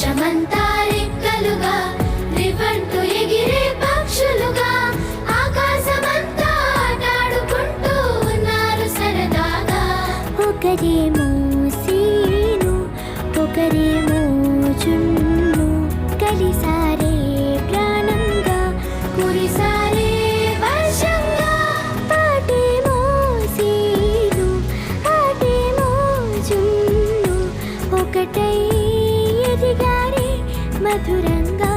వర్షమంతా రెక్కలుగా రివంటూ ఎగిరే పక్షులుగా ఆకాశమంతా ఆటాడుకుంటూ ఉన్నారు సరదాగా. ఒకరేమో సీను ఒకరేమో జున్ను కలిసారే ప్రాణంగా కురిసారే వర్షంగా. పాటేమో సీను ఆటేమో జున్ను ఒకటై ఎదిగారే మధురంగా.